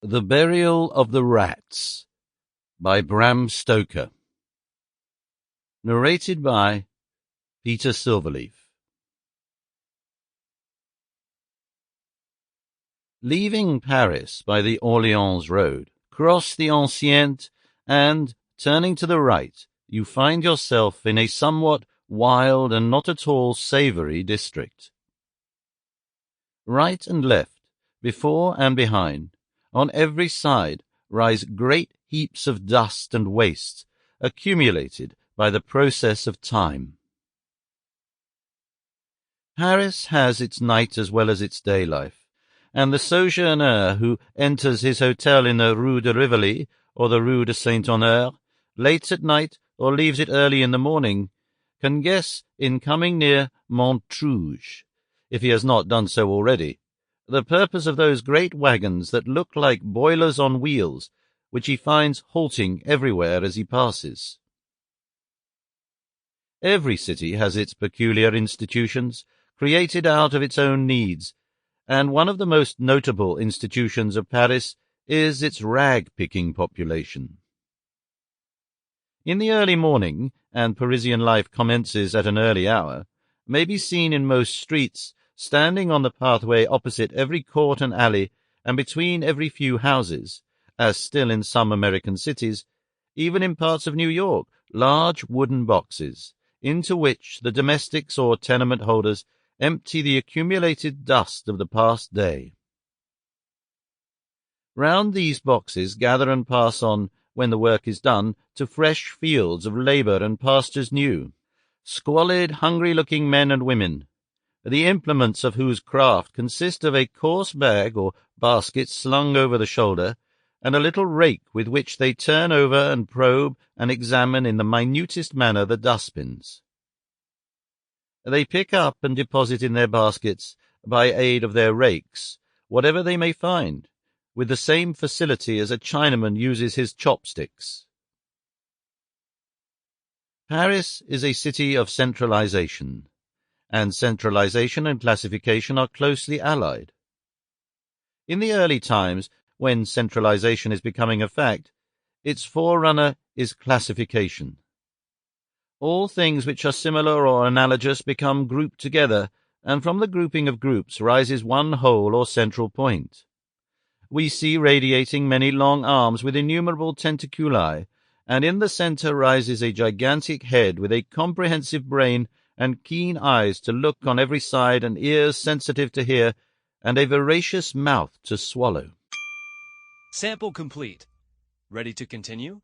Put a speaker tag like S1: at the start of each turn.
S1: The Burial of the Rats by Bram Stoker. Narrated by Peter Silverleaf. Leaving Paris by the Orléans road, cross the Ancienne and, turning to the right, you find yourself in a somewhat wild and not at all savoury district. Right and left, before and behind, on every side rise great heaps of dust and waste, accumulated by the process of time. Paris has its night as well as its day life, and the sojourner who enters his hotel in the Rue de Rivoli or the Rue de Saint-Honore, late at night or leaves it early in the morning, can guess in coming near Montrouge, if he has not done so already, the purpose of those great wagons that look like boilers on wheels, which he finds halting everywhere as he passes. Every city has its peculiar institutions, created out of its own needs, and one of the most notable institutions of Paris is its rag-picking population. In the early morning, and Parisian life commences at an early hour, may be seen in most streets, standing on the pathway opposite every court and alley, and between every few houses, as still in some American cities, even in parts of New York, large wooden boxes, into which the domestics or tenement holders empty the accumulated dust of the past day. Round these boxes gather and pass on, when the work is done, to fresh fields of labour and pastures new, squalid, hungry-looking men and women, the implements of whose craft consist of a coarse bag or basket slung over the shoulder, and a little rake with which they turn over and probe and examine in the minutest manner the dustbins. They pick up and deposit in their baskets, by aid of their rakes, whatever they may find, with the same facility as a Chinaman uses his chopsticks. Paris is a city of centralization, and centralization and classification are closely allied. In the early times, when centralization is becoming a fact, its forerunner is classification. All things which are similar or analogous become grouped together, and from the grouping of groups rises one whole or central point. We see radiating many long arms with innumerable tentaculi, and in the centre rises a gigantic head with a comprehensive brain and keen eyes to look on every side and ears sensitive to hear, and a voracious mouth to swallow.
S2: Sample complete. Ready to continue?